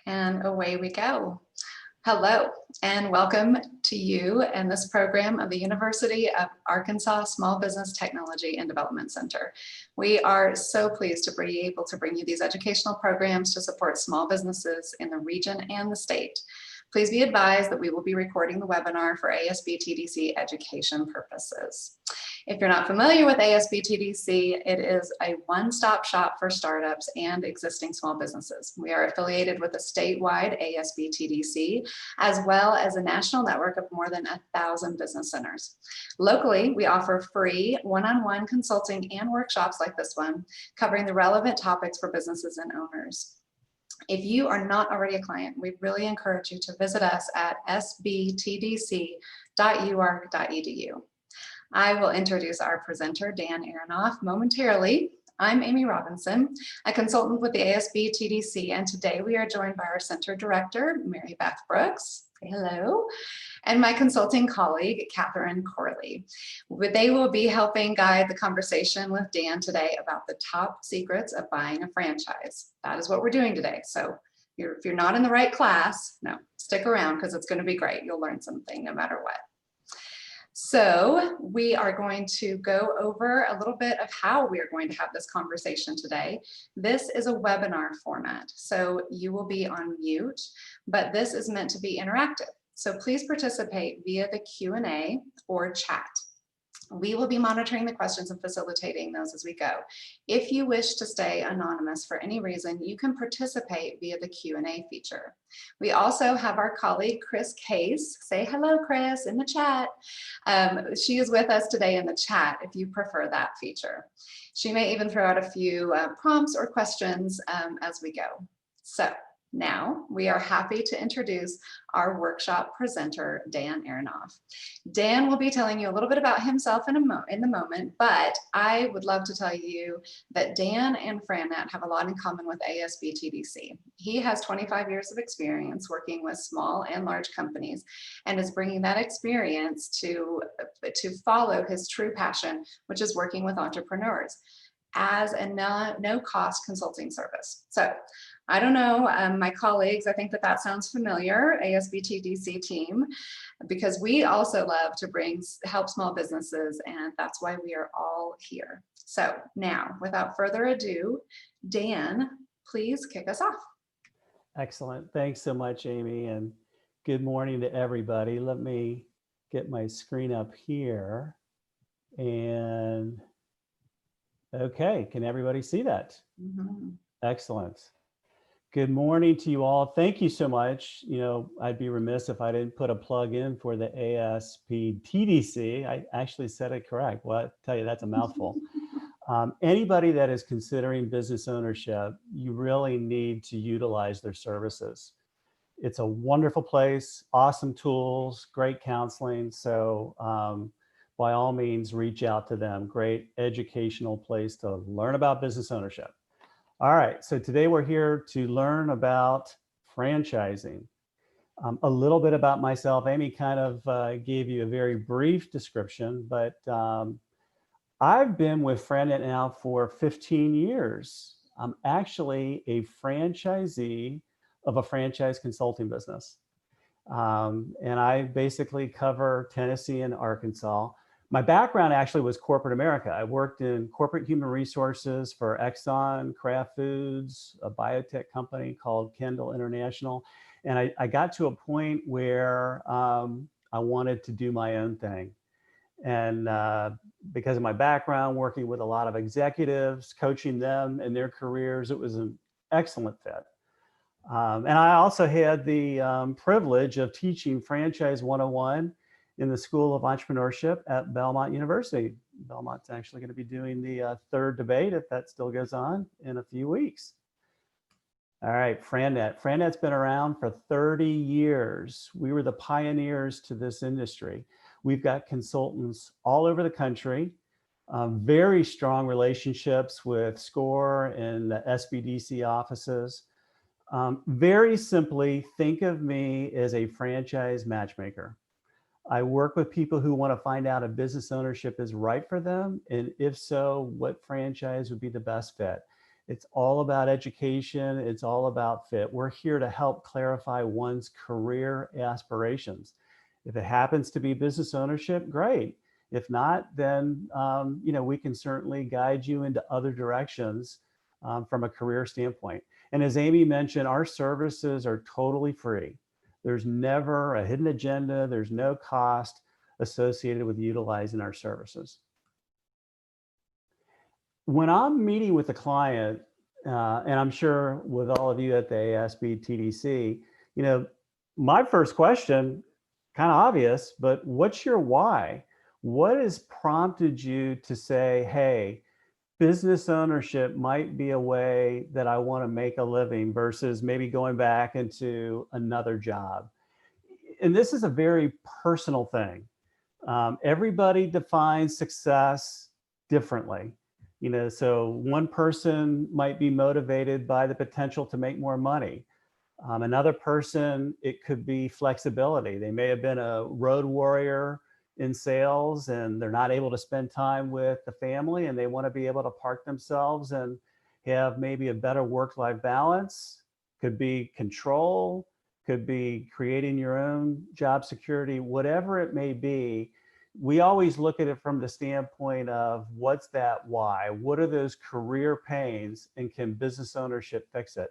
And away we go. Hello, and welcome to you and this program of the University of Arkansas Small Business Technology and Development Center. We are so pleased to be able to bring you these educational programs to support small businesses in the region and the state. Please be advised that we will be recording the webinar for ASB/TDC education purposes. If you're not familiar with ASB/TDC, it is a one-stop shop for startups and existing small businesses. We are affiliated with a statewide ASB/TDC, as well as a national network of more than 1,000 business centers. Locally, we offer free one-on-one consulting and workshops like this one, covering the relevant topics for businesses and owners. If you are not already a client, we really encourage you to visit us at sbtdc.uark.edu. I will introduce our presenter, Dan Aronoff, momentarily. I'm Amy Robinson, a consultant with the ASB/TDC, and today we are joined by our center director, Mary Beth Brooks. Hello. And my consulting colleague, Catherine Corley. They will be helping guide the conversation with Dan today about the top secrets of buying a franchise. That is what we're doing today. So if you're not in the right class, no, stick around because it's going to be great. You'll learn something no matter what. So we are going to go over a little bit of how we are going to have this conversation today. This is a webinar format, so you will be on mute, but this is meant to be interactive. So please participate via the Q&A or chat. We will be monitoring the questions and facilitating those as we go. If you wish to stay anonymous for any reason, you can participate via the Q&A feature. We also have our colleague, Chris Case. Say hello, Chris, in the chat. She is with us today in the chat if you prefer that feature. She may even throw out a few prompts or questions as we go. So now we are happy to introduce our workshop presenter, Dan Aronoff. Dan will be telling you a little bit about himself in the moment, but I would love to tell you that Dan and FranNet have a lot in common with ASB/TDC. He has 25 years of experience working with small and large companies and is bringing that experience to follow his true passion, which is working with entrepreneurs as a no-cost consulting service. So I don't know, my colleagues, I think that sounds familiar, ASB/TDC team, because we also love to help small businesses, and that's why we are all here. So now, without further ado, Dan, please kick us off. Excellent. Thanks so much, Amy, and good morning to everybody. Let me get my screen up here. And okay, can everybody see that? Mm-hmm. Excellent. Good morning to you all. Thank you so much. You know, I'd be remiss if I didn't put a plug in for the ASB/TDC. I actually said it correct. Well, I tell you, that's a mouthful. Anybody that is considering business ownership, you really need to utilize their services. It's a wonderful place, awesome tools, great counseling. So by all means, reach out to them. Great educational place to learn about business ownership. All right, so today we're here to learn about franchising. A little bit about myself. Amy kind of gave you a very brief description, but I've been with FranNet now for 15 years. I'm actually a franchisee of a franchise consulting business. And I basically cover Tennessee and Arkansas. My background actually was corporate America. I worked in corporate human resources for Exxon, Kraft Foods, a biotech company called Kendall International. And I got to a point where I wanted to do my own thing. And because of my background, working with a lot of executives, coaching them in their careers, it was an excellent fit. And I also had the privilege of teaching Franchise 101 in the School of Entrepreneurship at Belmont University. Belmont's actually going to be doing the third debate, if that still goes on, in a few weeks. All right, FranNet. FranNet's been around for 30 years. We were the pioneers to this industry. We've got consultants all over the country, very strong relationships with SCORE and the SBDC offices. Very simply, think of me as a franchise matchmaker. I work with people who want to find out if business ownership is right for them, and if so, what franchise would be the best fit. It's all about education. It's all about fit. We're here to help clarify one's career aspirations. If it happens to be business ownership, great. If not, then we can certainly guide you into other directions from a career standpoint. And as Amy mentioned, our services are totally free. There's never a hidden agenda. There's no cost associated with utilizing our services. When I'm meeting with a client, and I'm sure with all of you at the ASB TDC, my first question, kind of obvious, but what's your why? What has prompted you to say, hey, business ownership might be a way that I want to make a living versus maybe going back into another job? And this is a very personal thing. Everybody defines success differently. So one person might be motivated by the potential to make more money. Another person, it could be flexibility. They may have been a road warrior in sales and they're not able to spend time with the family and they want to be able to park themselves and have maybe a better work-life balance. Could be control, could be creating your own job security, whatever it may be. We always look at it from the standpoint of what's that why? What are those career pains and can business ownership fix it?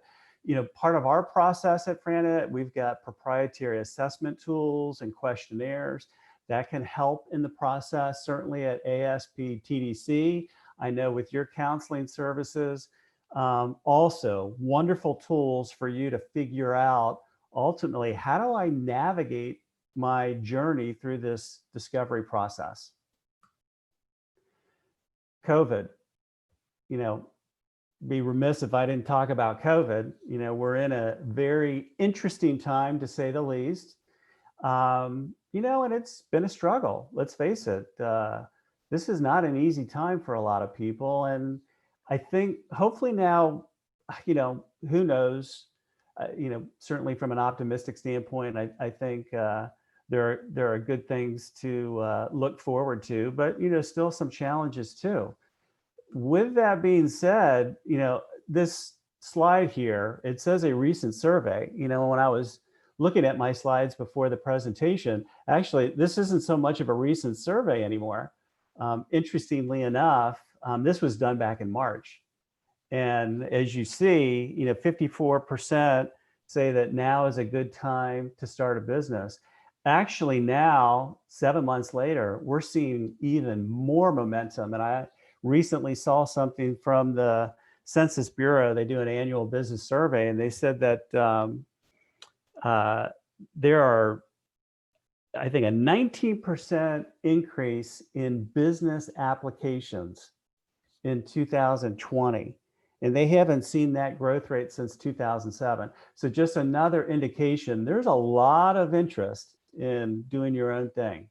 Part of our process at FranNet, we've got proprietary assessment tools and questionnaires that can help in the process. Certainly at ASP TDC, I know with your counseling services, also wonderful tools for you to figure out ultimately, how do I navigate my journey through this discovery process? COVID, be remiss if I didn't talk about COVID. We're in a very interesting time, to say the least. And it's been a struggle. Let's face it. This is not an easy time for a lot of people. And I think hopefully now, who knows, certainly from an optimistic standpoint, I think there are good things to look forward to, but, still some challenges too. With that being said, this slide here, it says a recent survey. When I was looking at my slides before the presentation, actually, this isn't so much of a recent survey anymore. Interestingly enough, this was done back in March. And as you see, 54% say that now is a good time to start a business. Actually now, 7 months later, we're seeing even more momentum. And I recently saw something from the Census Bureau. They do an annual business survey, and they said that there are, I think, a 19% increase in business applications in 2020. And they haven't seen that growth rate since 2007. So just another indication, there's a lot of interest in doing your own thing.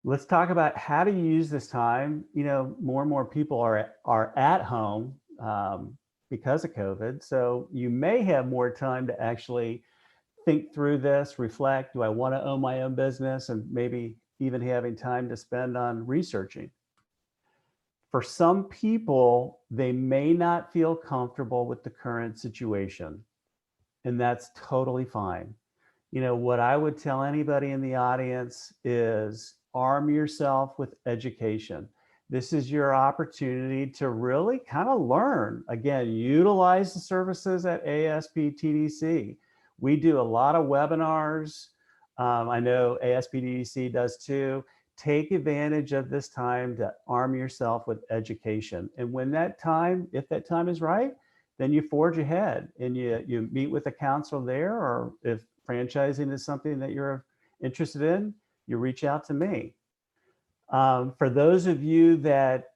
Let's talk about how to use this time. More and more people are at home because of COVID. So you may have more time to actually think through this, reflect, do I want to own my own business? And maybe even having time to spend on researching. For some people, they may not feel comfortable with the current situation, and that's totally fine. What I would tell anybody in the audience is arm yourself with education. This is your opportunity to really kind of learn. Again, utilize the services at ASP TDC. We do a lot of webinars. I know ASP TDC does too. Take advantage of this time to arm yourself with education. And when that time, if that time is right, then you forge ahead and you meet with a counselor there, or if franchising is something that you're interested in, you reach out to me. For those of you that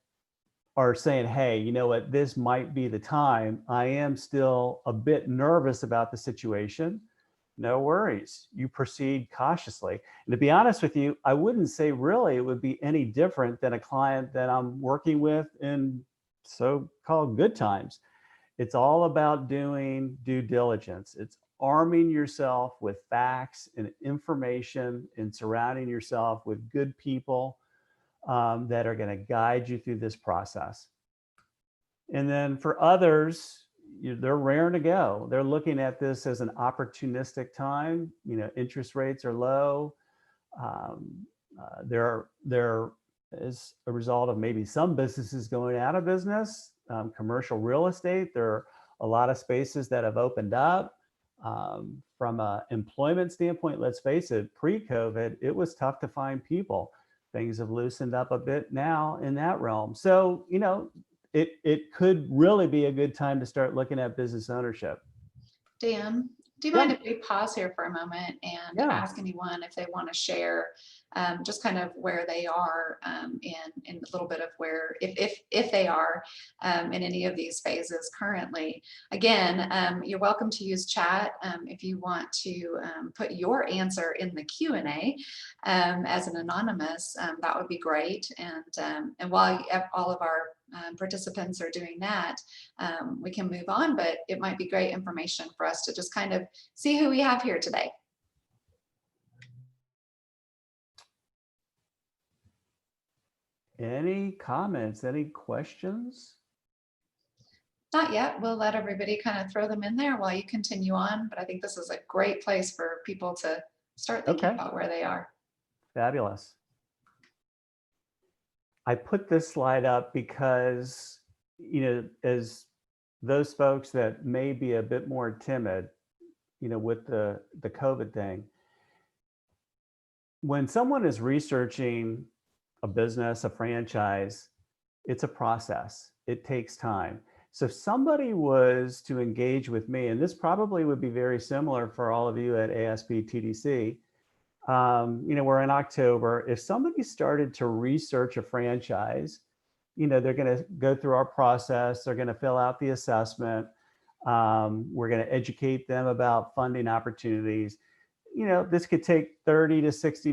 are saying, hey, you know what, this might be the time, I am still a bit nervous about the situation. No worries, you proceed cautiously. And to be honest with you, I wouldn't say really it would be any different than a client that I'm working with in so-called good times. It's all about doing due diligence. It's arming yourself with facts and information and surrounding yourself with good people that are going to guide you through this process. And then for others, they're raring to go. They're looking at this as an opportunistic time. Interest rates are low. There is a result of maybe some businesses going out of business. Commercial real estate, there are a lot of spaces that have opened up. From an employment standpoint, let's face it, pre-COVID, it was tough to find people. Things have loosened up a bit now in that realm. So, it could really be a good time to start looking at business ownership. Dan, do you Yeah. mind if we pause here for a moment and Yeah. ask anyone if they want to share just kind of where they are in a little bit of where, if they are in any of these phases currently. Again, you're welcome to use chat if you want to put your answer in the Q&A as an anonymous. That would be great. And while all of our participants are doing that, we can move on, but it might be great information for us to just kind of see who we have here today. Any comments, any questions? Not yet. We'll let everybody kind of throw them in there while you continue on, but I think this is a great place for people to start thinking about where they are. Fabulous. I put this slide up because, as those folks that may be a bit more timid, with the COVID thing, when someone is researching a business, a franchise, it's a process. It takes time. So if somebody was to engage with me, and this probably would be very similar for all of you at ASP TDC, we're in October. If somebody started to research a franchise, they're going to go through our process. They're going to fill out the assessment. We're going to educate them about funding opportunities. This could take 30 to 60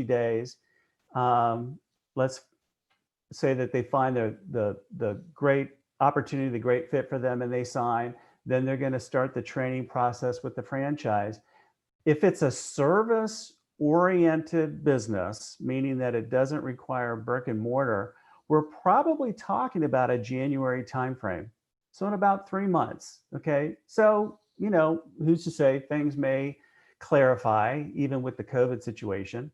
days. Let's say that they find the great opportunity, the great fit for them, and they sign. Then they're going to start the training process with the franchise. If it's a service-oriented business, meaning that it doesn't require brick and mortar, we're probably talking about a January timeframe. So in about 3 months, okay? So, who's to say things may clarify even with the COVID situation.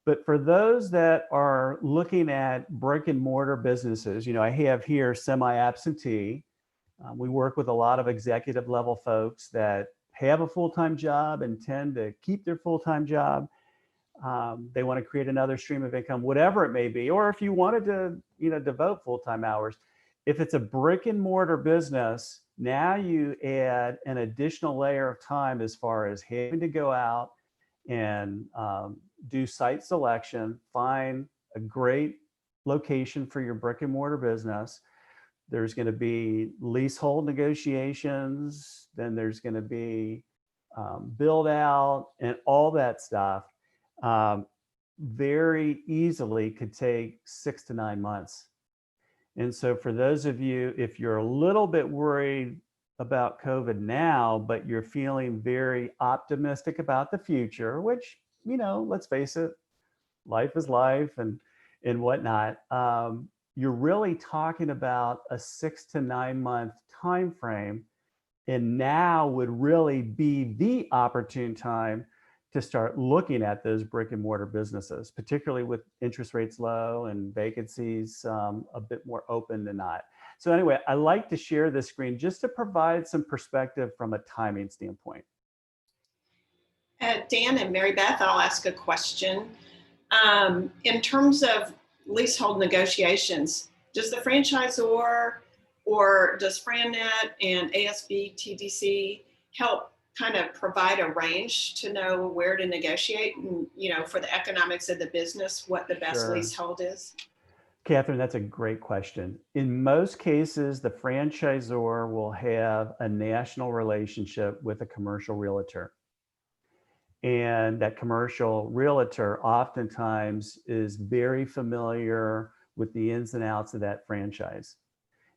But for those that are looking at brick and mortar businesses, I have here semi-absentee. We work with a lot of executive level folks that have a full-time job and tend to keep their full-time job. They want to create another stream of income, whatever it may be. Or if you wanted to, devote full-time hours. If it's a brick and mortar business, now you add an additional layer of time as far as having to go out and do site selection, find a great location for your brick and mortar business. There's going to be leasehold negotiations, then there's going to be build out and all that stuff. Very easily could take 6 to 9 months. And so for those of you, if you're a little bit worried about COVID now, but you're feeling very optimistic about the future, which, let's face it, life is life and whatnot. You're really talking about a 6 to 9 month time frame, and now would really be the opportune time to start looking at those brick and mortar businesses, particularly with interest rates low and vacancies a bit more open than not. So anyway, I like to share this screen just to provide some perspective from a timing standpoint. Dan and Mary Beth, I'll ask a question. In terms of leasehold negotiations, does the franchisor or does FranNet and ASB TDC help kind of provide a range to know where to negotiate and, for the economics of the business, what the best leasehold is? Catherine, that's a great question. In most cases, the franchisor will have a national relationship with a commercial realtor. And that commercial realtor oftentimes is very familiar with the ins and outs of that franchise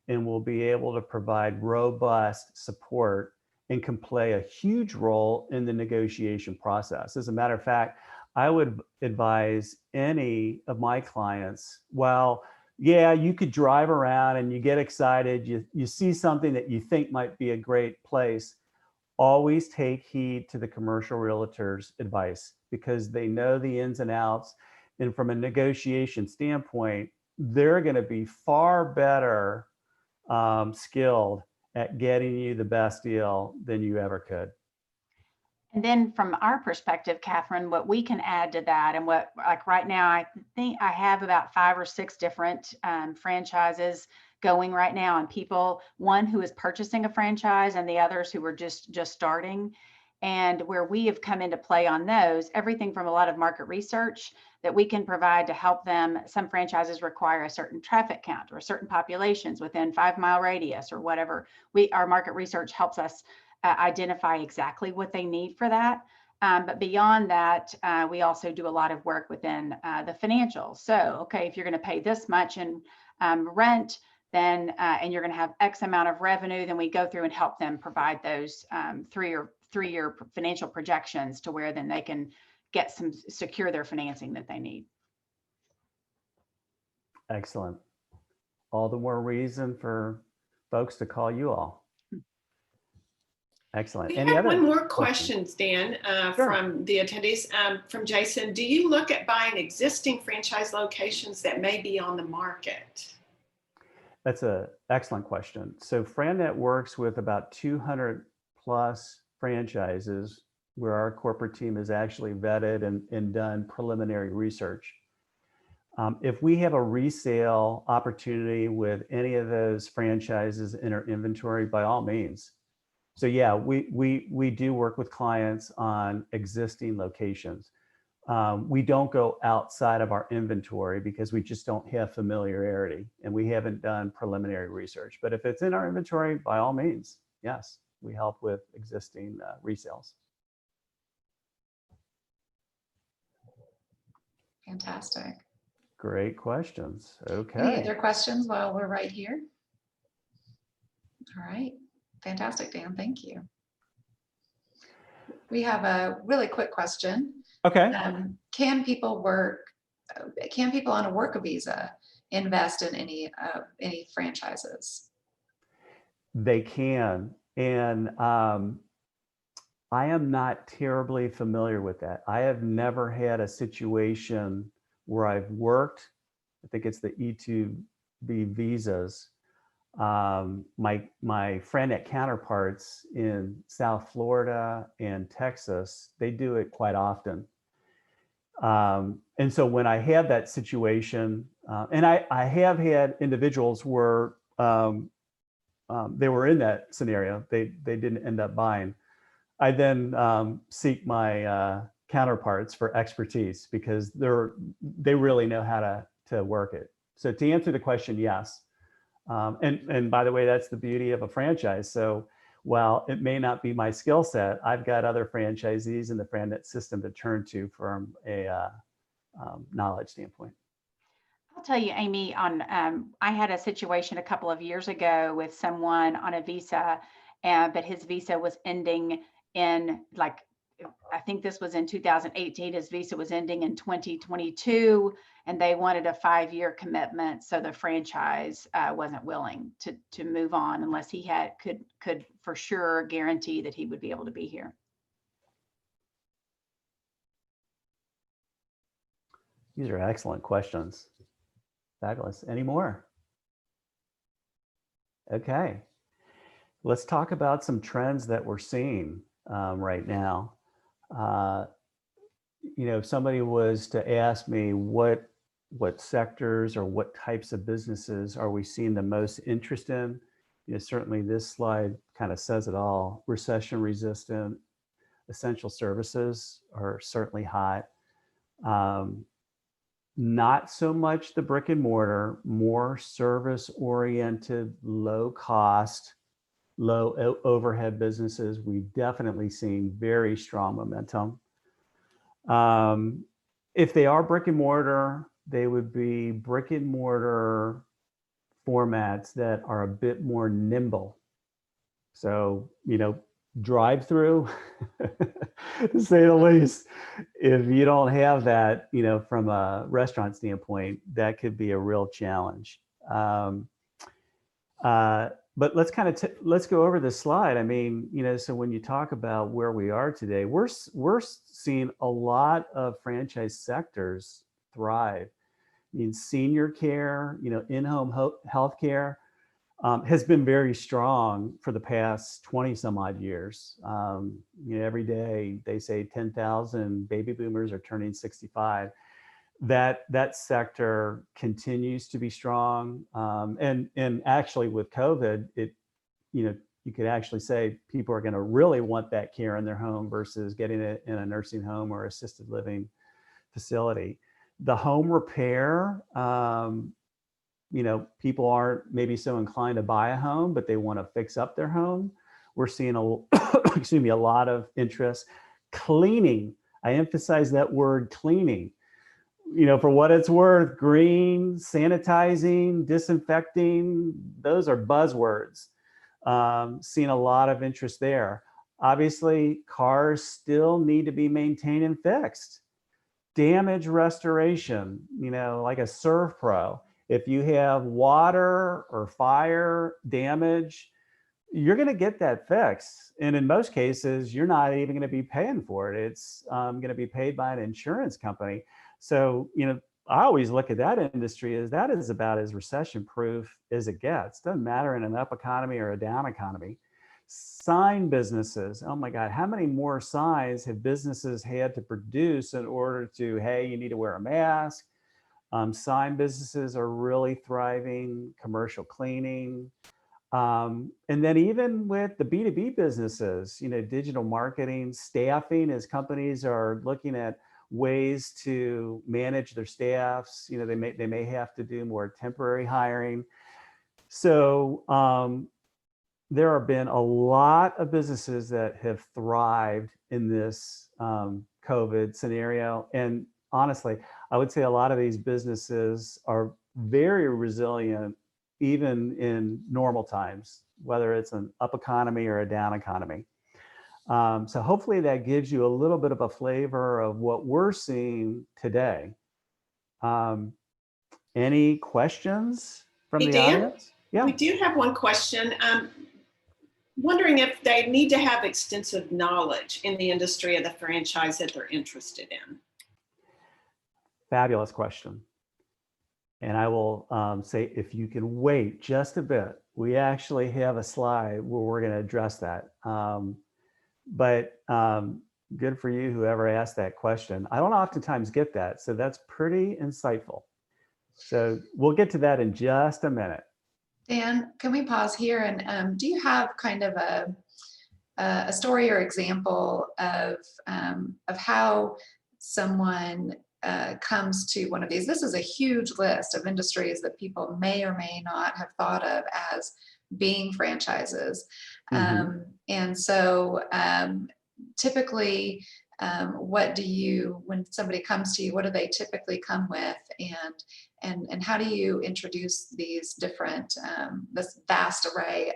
and will be able to provide robust support and can play a huge role in the negotiation process. As a matter of fact, I would advise any of my clients, while yeah, you could drive around and you get excited. You see something that you think might be a great place. Always take heed to the commercial realtor's advice because they know the ins and outs. And from a negotiation standpoint, they're going to be far better skilled at getting you the best deal than you ever could. And then from our perspective, Catherine, what we can add to that, and what, like right now, I think I have about 5 or 6 different franchises going right now, and people, one who is purchasing a franchise and the others who are just starting. And where we have come into play on those, everything from a lot of market research that we can provide to help them. Some franchises require a certain traffic count or certain populations within 5-mile radius or whatever. Our market research helps us identify exactly what they need for that. But beyond that, we also do a lot of work within the financials. So, okay, if you're going to pay this much in rent, then and you're going to have X amount of revenue, then we go through and help them provide those three-year financial projections to where then they can get secure their financing that they need. Excellent. All the more reason for folks to call you all. Excellent. We Any have other one more questions? question, Dan, Sure. from the attendees. From Jason, do you look at buying existing franchise locations that may be on the market? That's an excellent question. So FranNet works with about 200 plus franchises where our corporate team has actually vetted and done preliminary research. If we have a resale opportunity with any of those franchises in our inventory, by all means. So yeah, we do work with clients on existing locations. We don't go outside of our inventory because we just don't have familiarity and we haven't done preliminary research. But if it's in our inventory, by all means, yes, we help with existing resales. Fantastic. Great questions. Okay. Any other questions while we're right here? All right. Fantastic, Dan. Thank you. We have a really quick question. Okay. Can people on a work visa invest in any franchises? They can. And I am not terribly familiar with that. I have never had a situation where I've worked, I think it's the E2B visas. My FranNet counterparts in South Florida and Texas, they do it quite often. And so when I had that situation, and I have had individuals where they were in that scenario, they didn't end up buying. I then seek my counterparts for expertise because they really know how to work it. So to answer the question, yes. And by the way, that's the beauty of a franchise. So while it may not be my skill set, I've got other franchisees in the FranNet system to turn to from a knowledge standpoint. I'll tell you, Amy, I had a situation a couple of years ago with someone on a visa, but his visa was ending in, like, I think this was in 2018, his visa was ending in 2022, and they wanted a 5-year commitment. So the franchise wasn't willing to move on unless he could for sure guarantee that he would be able to be here. These are excellent questions. Fabulous. Any more? Okay. Let's talk about some trends that we're seeing right now. If somebody was to ask me what sectors or what types of businesses are we seeing the most interest in, certainly this slide kind of says it all. Recession resistant, essential services are certainly hot. Not so much the brick and mortar, more service oriented, low cost, low overhead businesses. We've definitely seen very strong momentum. If they are brick and mortar, they would be brick and mortar formats that are a bit more nimble. So, drive-through, to say the least. If you don't have that, you know, from a restaurant standpoint, that could be a real challenge. But let's kind of let's go over this slide. I mean, you know, so when you talk about where we are today, we're seeing a lot of franchise sectors thrive. I mean, senior care, you know, in-home healthcare has been very strong for the past 20 some odd years. You know, every day they say 10,000 baby boomers are turning 65. That sector continues to be strong. And actually with COVID, you know, you could actually say people are going to really want that care in their home versus getting it in a nursing home or assisted living facility. The home repair, you know, people aren't maybe so inclined to buy a home, but they want to fix up their home. We're seeing excuse me, a lot of interest. Cleaning, I emphasize that word, cleaning. You know, for what it's worth, green, sanitizing, disinfecting, those are buzzwords. Seeing a lot of interest there. Obviously, cars still need to be maintained and fixed. Damage restoration, you know, like a Serve Pro. If you have water or fire damage, you're going to get that fixed. And in most cases, you're not even going to be paying for it. It's going to be paid by an insurance company. So, you know, I always look at that industry as that is about as recession proof as it gets. Doesn't matter in an up economy or a down economy. Sign businesses. Oh my God, how many more signs have businesses had to produce in order to, hey, you need to wear a mask? Sign businesses are really thriving, commercial cleaning. And then even with the B2B businesses, you know, digital marketing, staffing, as companies are looking at ways to manage their staffs, you know, they may have to do more temporary hiring. So there have been a lot of businesses that have thrived in this COVID scenario. And honestly, I would say a lot of these businesses are very resilient, even in normal times, whether it's an up economy or a down economy. So hopefully that gives you a little bit of a flavor of what we're seeing today. Any questions from Hey, the Dan, audience? Yeah. we do have one question. Wondering if they need to have extensive knowledge in the industry of the franchise that they're interested in. Fabulous question. And I will say, if you can wait just a bit, we actually have a slide where we're going to address that. But good for you, whoever asked that question. I don't oftentimes get that, so that's pretty insightful. So we'll get to that in just a minute. Dan, can we pause here and do you have kind of a story or example of how someone comes to one of these? This is a huge list of industries that people may or may not have thought of as being franchises. Mm-hmm. And so typically, what do you, when somebody comes to you, what do they typically come with? And how do you introduce these different, this vast array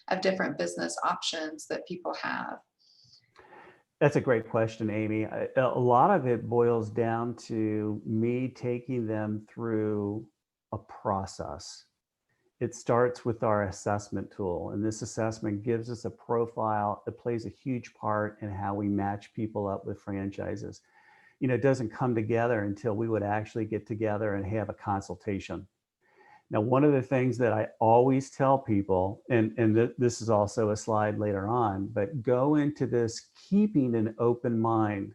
of different business options that people have? That's a great question, Amy. A lot of it boils down to me taking them through a process. It starts with our assessment tool, and this assessment gives us a profile that plays a huge part in how we match people up with franchises. You know, it doesn't come together until we would actually get together and have a consultation. Now, one of the things that I always tell people, and this is also a slide later on, but go into this keeping an open mind,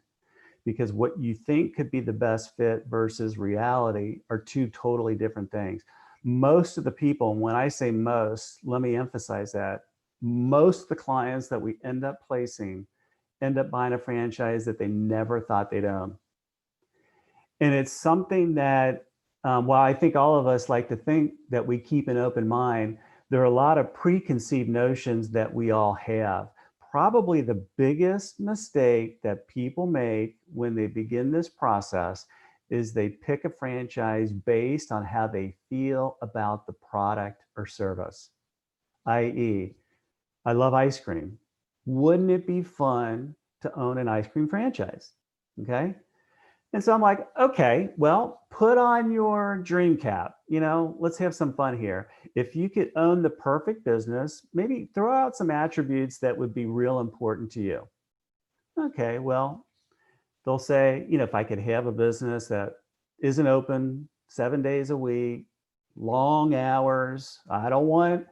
because what you think could be the best fit versus reality are two totally different things. Most of the people, and when I say most, let me emphasize that, most of the clients that we end up placing end up buying a franchise that they never thought they'd own. And it's something that, while I think all of us like to think that we keep an open mind, there are a lot of preconceived notions that we all have. Probably the biggest mistake that people make when they begin this process is they pick a franchise based on how they feel about the product or service. i.e., I love ice cream. wouldn't it be fun to own an ice cream franchise? Okay. And so I'm like, okay, well, put on your dream cap, let's have some fun here. If you could own the perfect business, maybe throw out some attributes that would be real important to you. Okay, well, they'll say, if I could have a business that isn't open 7 days a week, long hours, I don't want,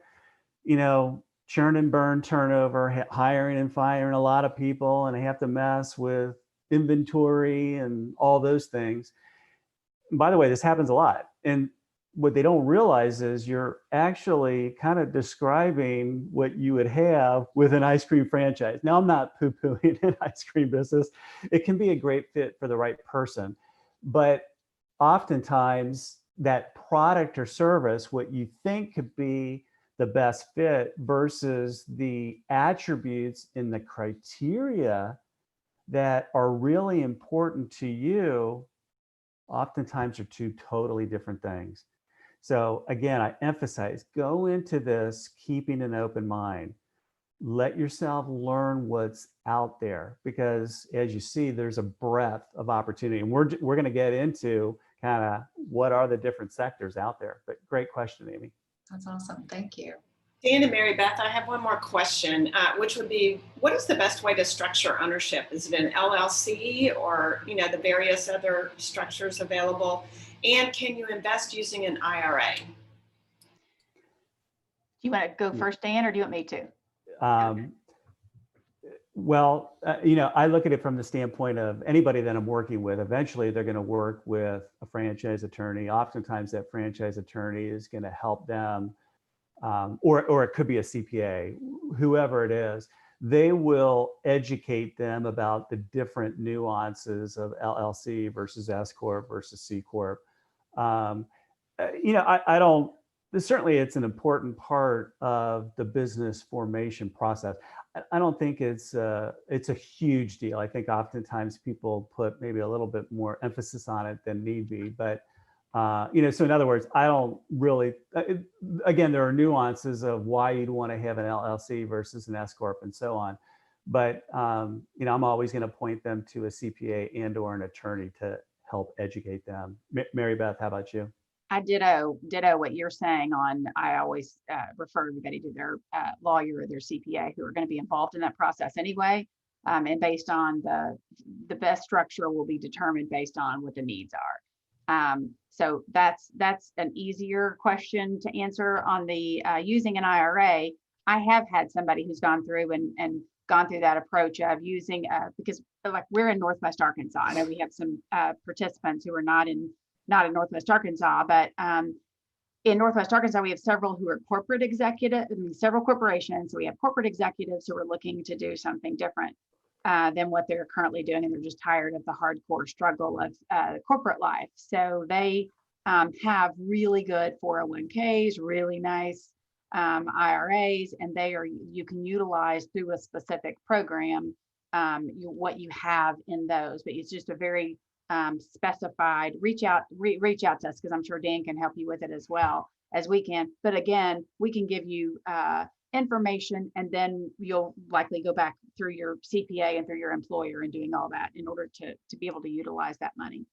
churn and burn turnover, hiring and firing a lot of people, and I have to mess with inventory and all those things. And by the way, this happens a lot. And what they don't realize is you're actually kind of describing what you would have with an ice cream franchise. Now, I'm not poo-pooing an ice cream business. It can be a great fit for the right person. But oftentimes that product or service, what you think could be the best fit versus the attributes and the criteria that are really important to you, oftentimes are two totally different things. So again, I emphasize, go into this keeping an open mind. Let yourself learn what's out there, because as you see, there's a breadth of opportunity. And we're going to get into kind of what are the different sectors out there. But great question, Amy. That's awesome. Thank you. Dan and Mary Beth, I have one more question, which would be, what is the best way to structure ownership? Is it an LLC or, the various other structures available? And can you invest using an IRA? Do you want to go first, Dan, or do you want me to? Well, I look at it from the standpoint of anybody that I'm working with. Eventually, they're going to work with a franchise attorney. Oftentimes, that franchise attorney is going to help them, or it could be a CPA, whoever it is. They will educate them about the different nuances of LLC versus S Corp versus C Corp. I don't. Certainly, it's an important part of the business formation process. I don't think it's a huge deal. I think oftentimes people put maybe a little bit more emphasis on it than need be. But so in other words, I don't really. Again, there are nuances of why you'd want to have an LLC versus an S Corp and so on. But I'm always going to point them to a CPA and/or an attorney to help educate them. Mary Beth, how about you? I ditto what you're saying on, I always refer everybody to their lawyer or their CPA who are going to be involved in that process anyway. And based on the best structure will be determined based on what the needs are. So that's an easier question to answer. On the using an IRA, I have had somebody who's gone through and gone through that approach of using, because like we're in Northwest Arkansas. I know we have some participants who are not in Northwest Arkansas, but in Northwest Arkansas, we have several who are corporate executives, several corporations. So we have corporate executives who are looking to do something different than what they're currently doing. And they're just tired of the hardcore struggle of corporate life. So they have really good 401ks, really nice IRAs, and you can utilize through a specific program what you have in those. But it's just a very specified. Reach out to us, because I'm sure Dan can help you with it as well as we can. But again, we can give you information, and then you'll likely go back through your CPA and through your employer and doing all that in order to be able to utilize that money.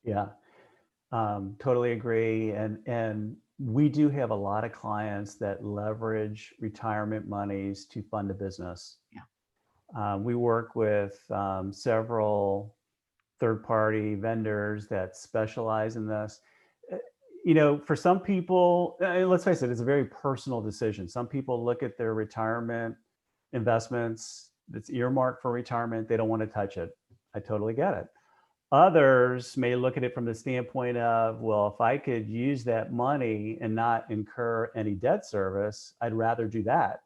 Yeah, totally agree. And we do have a lot of clients that leverage retirement monies to fund a business. Yeah. We work with several third-party vendors that specialize in this. For some people, let's face it, it's a very personal decision. Some people look at their retirement investments that's earmarked for retirement. They don't want to touch it. I totally get it. Others may look at it from the standpoint of, well, if I could use that money and not incur any debt service, I'd rather do that.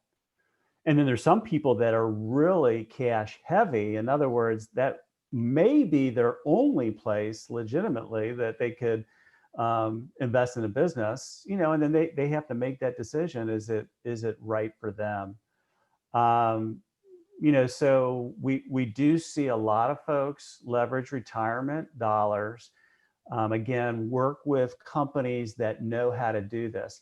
And then there's some people that are really cash heavy. In other words, that may be their only place legitimately that they could invest in a business, and then they have to make that decision. Is it right for them? So we do see a lot of folks leverage retirement dollars. Again, work with companies that know how to do this.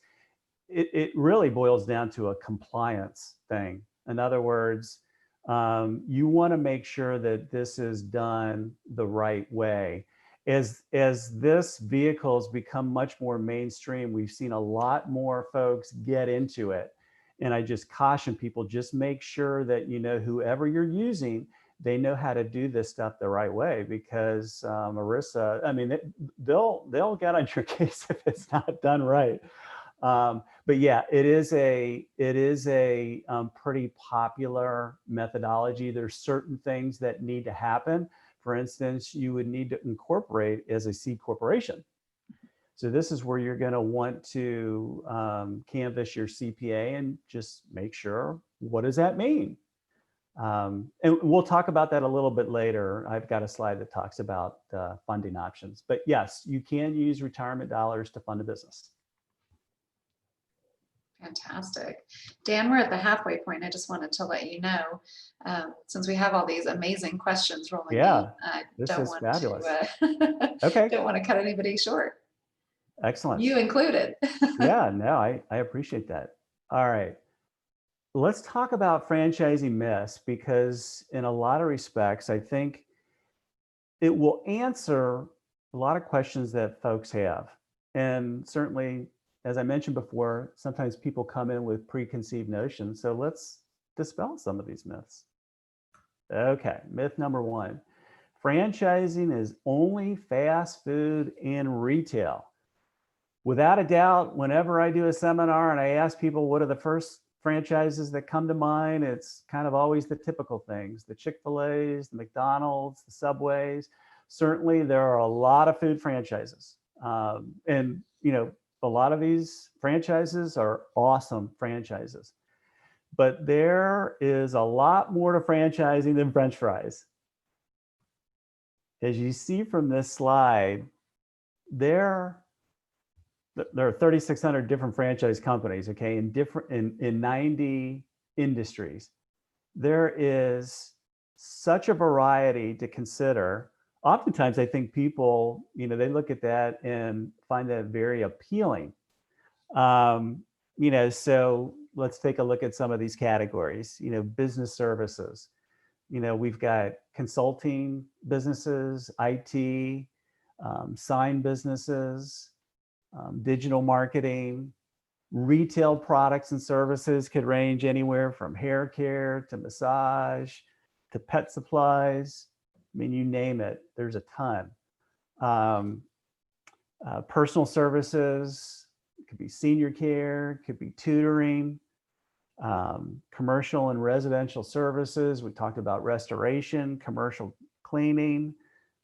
It really boils down to a compliance thing. In other words, you want to make sure that this is done the right way. As this vehicles become much more mainstream, we've seen a lot more folks get into it. And I just caution people, just make sure that, you know, whoever you're using, they know how to do this stuff the right way, because Marissa, I mean, they'll get on your case if it's not done right. But yeah, it is a pretty popular methodology. There's certain things that need to happen. For instance, you would need to incorporate as a C corporation. So this is where you're going to want to canvass your CPA and just make sure, what does that mean? And we'll talk about that a little bit later. I've got a slide that talks about funding options. But yes, you can use retirement dollars to fund a business. Fantastic. Dan, we're at the halfway point. I just wanted to let you know, since we have all these amazing questions rolling in, I don't want fabulous. to Okay. don't want to cut anybody short. Excellent. You included. Yeah, no, I appreciate that. All right. Let's talk about franchising myths, because in a lot of respects, I think it will answer a lot of questions that folks have. And certainly, as I mentioned before, sometimes people come in with preconceived notions. So let's dispel some of these myths. Okay, myth number one, franchising is only fast food and retail. Without a doubt, whenever I do a seminar and I ask people what are the first franchises that come to mind, it's kind of always the typical things, the Chick-fil-A's, the McDonald's, the Subways. Certainly there are a lot of food franchises. And you know, a lot of these franchises are awesome franchises, but there is a lot more to franchising than French fries. As you see from this slide, there are 3,600 different franchise companies, okay, in 90 industries. There is such a variety to consider. Oftentimes, I think people, you know, they look at that and find that very appealing. You know, so let's take a look at some of these categories. You know, business services. You know, we've got consulting businesses, IT, sign businesses, digital marketing, retail products and services could range anywhere from hair care to massage to pet supplies. I mean, you name it, there's a ton. Personal services, it could be senior care, it could be tutoring, commercial and residential services. We talked about restoration, commercial cleaning,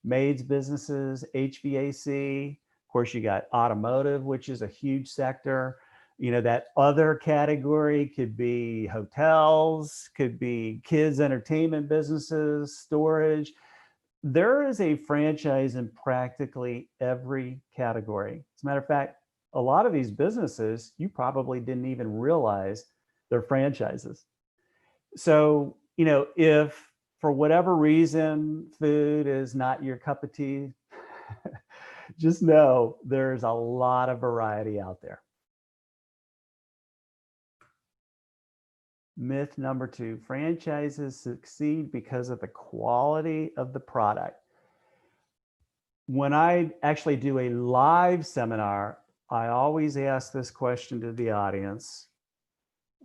maids businesses, HVAC. Of course, you got automotive, which is a huge sector. You know, that other category could be hotels, could be kids' entertainment businesses, storage. There is a franchise in practically every category. As a matter of fact, a lot of these businesses, you probably didn't even realize they're franchises. So, you know, if for whatever reason, food is not your cup of tea, just know there's a lot of variety out there. Myth number two, franchises succeed because of the quality of the product. When I actually do a live seminar, I always ask this question to the audience.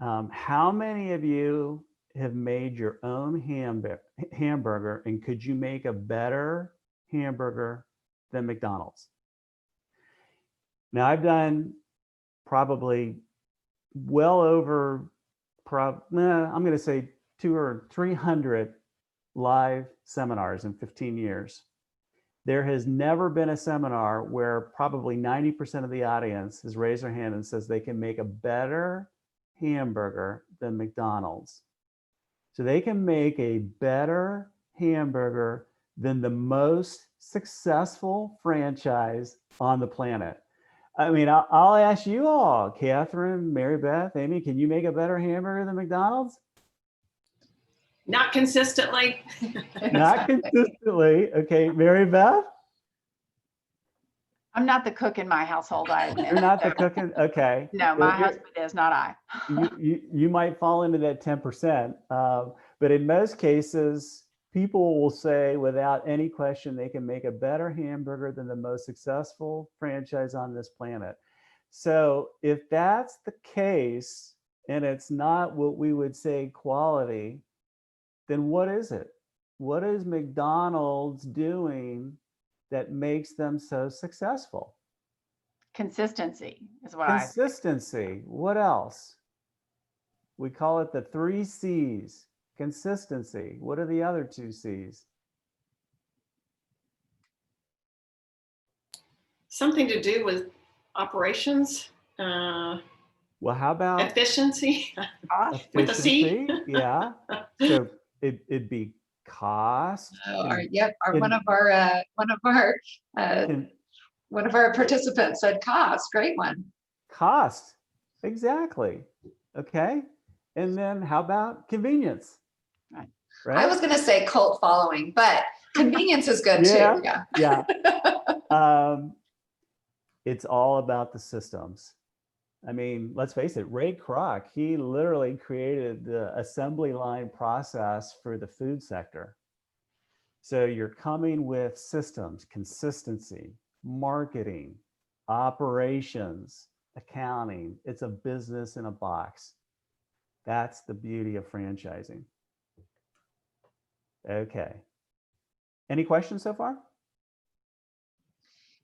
How many of you have made your own hamburger, and could you make a better hamburger than McDonald's? Now, I've done probably well over, I'm going to say 200 or 300 live seminars in 15 years. There has never been a seminar where probably 90% of the audience has raised their hand and says they can make a better hamburger than McDonald's. So they can make a better hamburger than the most successful franchise on the planet. I mean, I'll ask you all, Catherine, Mary Beth, Amy, can you make a better hamburger than McDonald's? Not consistently. Not consistently. Okay, Mary Beth? I'm not the cook in my household, I admit. You're not the So, cooking? Okay. no, my husband is, not I. You might fall into that 10%. But in most cases, people will say without any question, they can make a better hamburger than the most successful franchise on this planet. So if that's the case, and it's not what we would say quality, then what is it? What is McDonald's doing that makes them so successful? Consistency is what Consistency. What else? We call it the 3 C's. Consistency. What are the other 2 C's? Something to do with operations, Well, how about efficiency Gosh. with a C. efficiency? Yeah. So it'd be cost. Yep, one of our participants said cost. Great one. Cost. Exactly. Okay. And then how about convenience? Right. I was going to say cult following, but convenience is good Yeah. too. Yeah. Yeah. It's all about the systems. I mean, let's face it, Ray Kroc, he literally created the assembly line process for the food sector. So you're coming with systems, consistency, marketing, operations, accounting. It's a business in a box. That's the beauty of franchising. Okay. Any questions so far?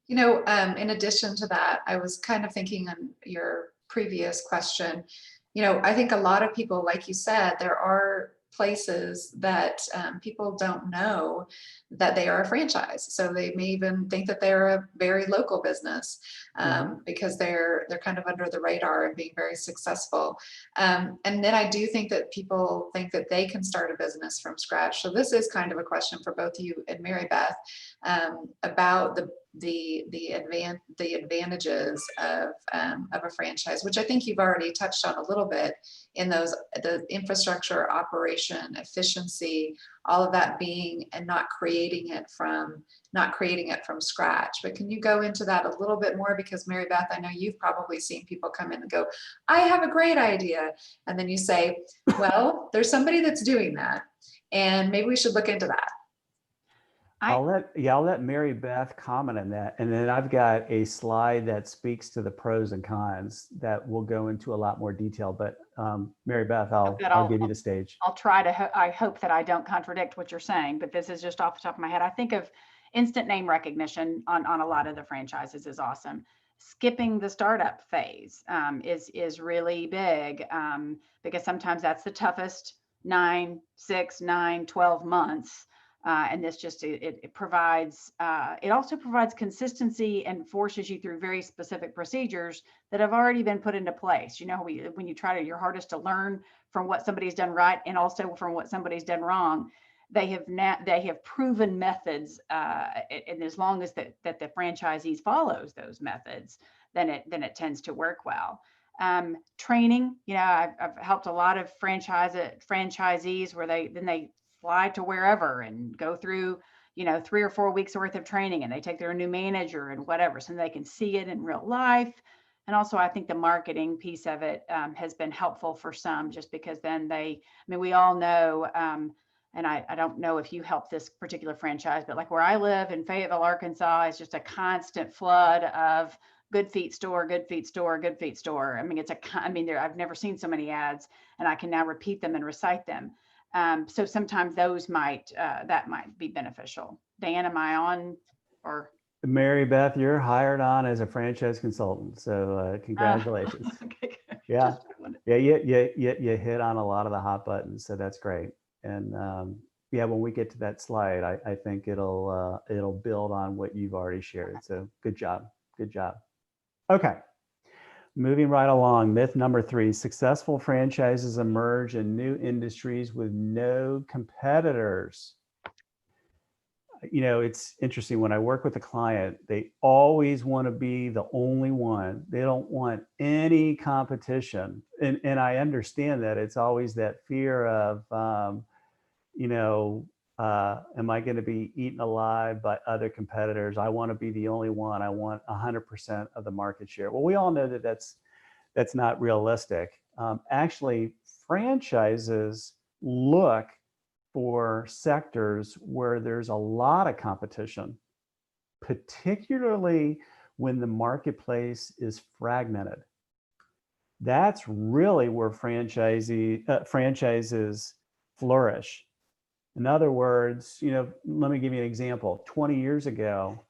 You know, in addition to that, I was kind of thinking on your previous question, you know, I think a lot of people, like you said, there are places that people don't know that they are a franchise. So they may even think that they're a very local business because they're kind of under the radar and being very successful. And then I do think that people think that they can start a business from scratch. So this is kind of a question for both you and Mary Beth about the advantages of a franchise, which I think you've already touched on a little bit in those, the infrastructure, operation, efficiency, all of that being, and not creating it from scratch. But can you go into that a little bit more? Because Mary Beth, I know you've probably seen people come in and go, I have a great idea. And then you say, well, there's somebody that's doing that, and maybe we should look into that. I'll let Mary Beth comment on that. And then I've got a slide that speaks to the pros and cons that will go into a lot more detail. But Mary Beth, I'll give you the stage. I'll try to, I hope that I don't contradict what you're saying, but this is just off the top of my head. I think of instant name recognition on a lot of the franchises is awesome. Skipping the startup phase is really big because sometimes that's the toughest 9, 6, 9, 12 months. And this just, it provides, it also provides consistency and forces you through very specific procedures that have already been put into place. You know, when you try your hardest to learn from what somebody's done right and also from what somebody's done wrong, they have proven methods, and as long as that the franchisees follows those methods, then it tends to work well. Training, you know, I've helped a lot of franchisees where they fly to wherever and go through, you know, 3 or 4 weeks worth of training, and they take their new manager and whatever, so they can see it in real life. And also I think the marketing piece of it has been helpful for some, just because then we all know, and I don't know if you help this particular franchise, but like where I live in Fayetteville, Arkansas, is just a constant flood of good feet store, good feet store, good feet store. I mean, I've never seen so many ads, and I can now repeat them and recite them. So sometimes those might be beneficial. Dan, am I on? Or Mary Beth, you're hired on as a franchise consultant, so congratulations. Okay. Yeah, you hit on a lot of the hot buttons, so that's great. And yeah, when we get to that slide, I think it'll build on what you've already shared. So good job. Okay. Moving right along, myth number 3, successful franchises emerge in new industries with no competitors. You know, it's interesting, when I work with a client, they always want to be the only one. They don't want any competition. And I understand that it's always that fear of, you know, am I going to be eaten alive by other competitors? I want to be the only one. I want 100% of the market share. Well, we all know that that's not realistic. Actually, franchises look for sectors where there's a lot of competition, particularly when the marketplace is fragmented. That's really where franchises flourish. In other words, let me give you an example. 20 years ago,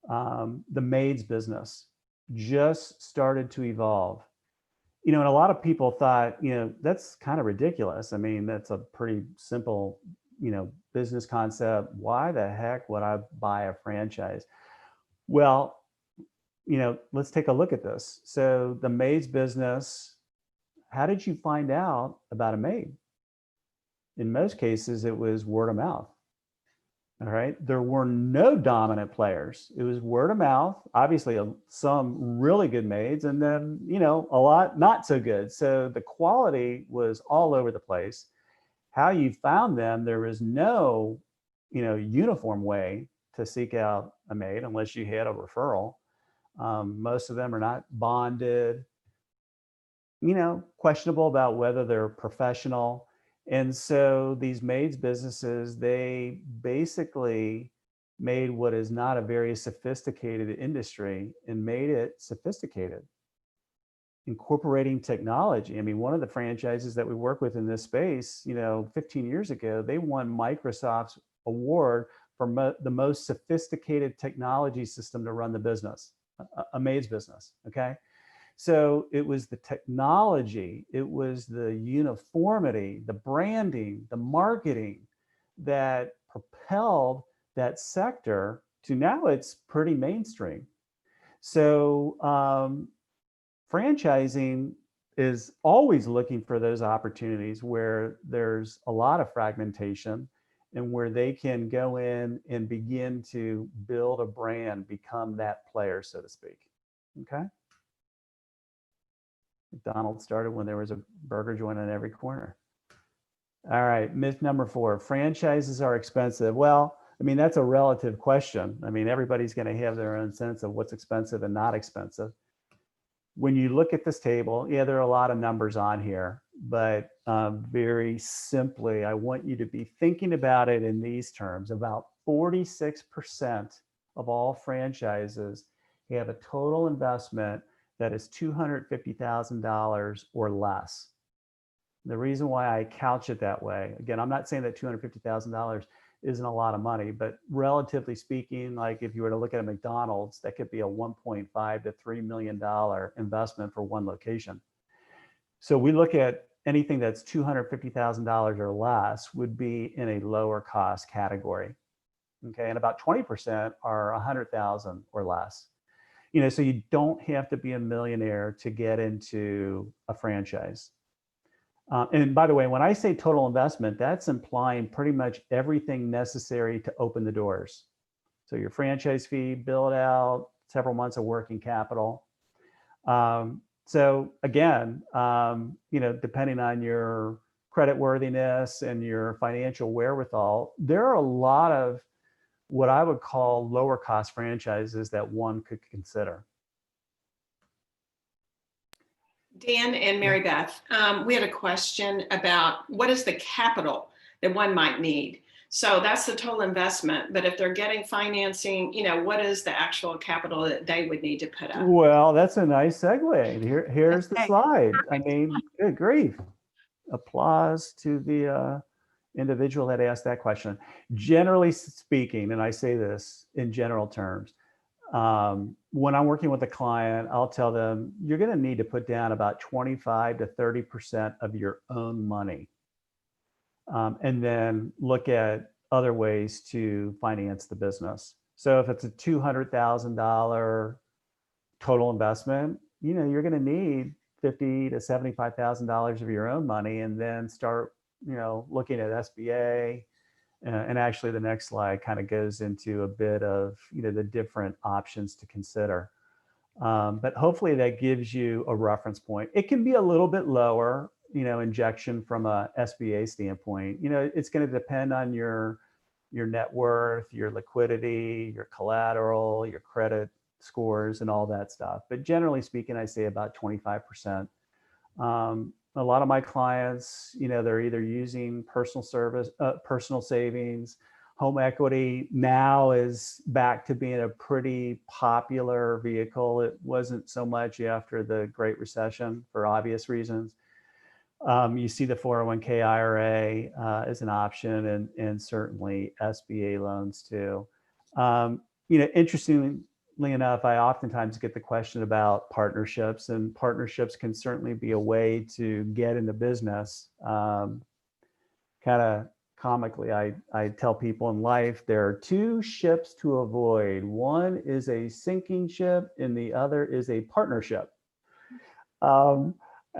the maids business just started to evolve. And a lot of people thought, that's kind of ridiculous. I mean, that's a pretty simple, business concept. Why the heck would I buy a franchise? Well, let's take a look at this. So the maids business, how did you find out about a maid? In most cases, it was word of mouth. All right. There were no dominant players. It was word of mouth, obviously some really good maids, and then, a lot not so good. So the quality was all over the place. How you found them, there was no, uniform way to seek out a maid unless you had a referral. Most of them are not bonded, questionable about whether they're professional. And so these maids businesses, they basically made what is not a very sophisticated industry and made it sophisticated, incorporating technology. I mean, one of the franchises that we work with in this space, 15 years ago, they won Microsoft's award for the most sophisticated technology system to run the business, a maid's business, okay? So it was the technology, it was the uniformity, the branding, the marketing that propelled that sector to now it's pretty mainstream. So franchising is always looking for those opportunities where there's a lot of fragmentation and where they can go in and begin to build a brand, become that player, so to speak, okay? McDonald's started when there was a burger joint on every corner. All right, myth number 4, franchises are expensive. Well, I mean, that's a relative question. I mean, everybody's going to have their own sense of what's expensive and not expensive. When you look at this table, yeah, there are a lot of numbers on here, but very simply, I want you to be thinking about it in these terms. About 46% of all franchises have a total investment that is $250,000 or less. The reason why I couch it that way, again, I'm not saying that $250,000 isn't a lot of money, but relatively speaking, like if you were to look at a McDonald's, that could be a $1.5 to $3 million investment for one location. So we look at anything that's $250,000 or less would be in a lower cost category. Okay, and about 20% are 100,000 or less. So you don't have to be a millionaire to get into a franchise. And by the way, when I say total investment, that's implying pretty much everything necessary to open the doors. So your franchise fee, build out, several months of working capital. So again, depending on your credit worthiness and your financial wherewithal, there are a lot of what I would call lower cost franchises that one could consider. Dan and Mary Beth, we had a question about what is the capital that one might need? So that's the total investment, but if they're getting financing, what is the actual capital that they would need to put up? Well, that's a nice segue. Here's the slide. I mean, good grief. Applause to the individual that asked that question. Generally speaking, and I say this in general terms, when I'm working with a client, I'll tell them you're going to need to put down about 25 to 30% of your own money, and then look at other ways to finance the business. So if it's a $200,000 total investment, you're going to need $50,000 to $75,000 of your own money, and then start looking at SBA, and actually the next slide kind of goes into a bit of the different options to consider. But hopefully that gives you a reference point. It can be a little bit lower, injection from a SBA standpoint. It's going to depend on your your net worth, your liquidity, your collateral, your credit scores, and all that stuff. But generally speaking, I say about 25%. A lot of my clients, they're either using personal savings. Home equity now is back to being a pretty popular vehicle. It wasn't so much after the Great Recession for obvious reasons. You see the 401k IRA as an option, and certainly SBA loans too. Interestingly enough, I oftentimes get the question about partnerships, and partnerships can certainly be a way to get into business. Kind of comically, I tell people in life, there are two ships to avoid. One is a sinking ship and the other is a partnership. And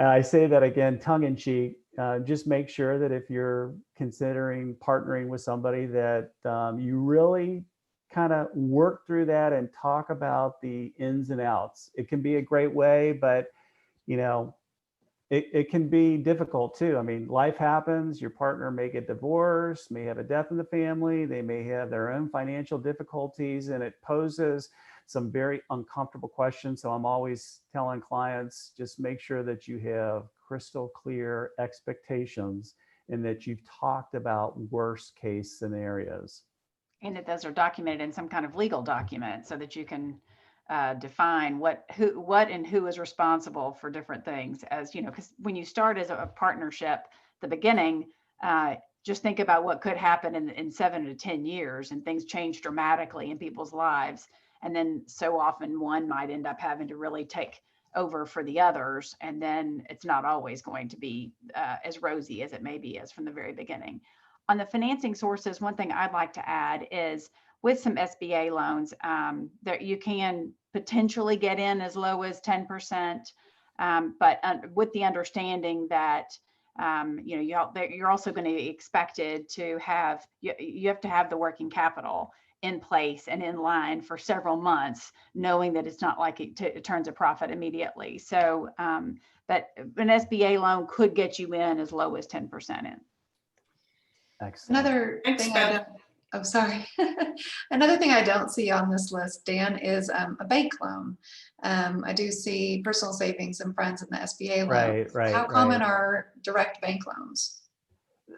I say that again, tongue in cheek. Just make sure that if you're considering partnering with somebody that you really kind of work through that and talk about the ins and outs. It can be a great way, but it can be difficult too. I mean, life happens. Your partner may get divorced, may have a death in the family. They may have their own financial difficulties, and it poses some very uncomfortable questions. So I'm always telling clients, just make sure that you have crystal clear expectations and that you've talked about worst case scenarios. And that those are documented in some kind of legal document so that you can define what and who is responsible for different things. As you know, because when you start as a partnership, the beginning, just think about what could happen in 7 to 10 years, and things change dramatically in people's lives. And then so often one might end up having to really take over for the others. And then it's not always going to be as rosy as it may be as from the very beginning. On the financing sources, one thing I'd like to add is with some SBA loans that you can potentially get in as low as 10%, but with the understanding that you're also going to be expected to have, you have to have the working capital in place and in line for several months, knowing that it's not like it turns a profit immediately. So but an SBA loan could get you in as low as 10% in. Excellent. Another thing Another thing I don't see on this list, Dan, is a bank loan. I do see personal savings and friends in the SBA loan. Right. How common are direct bank loans?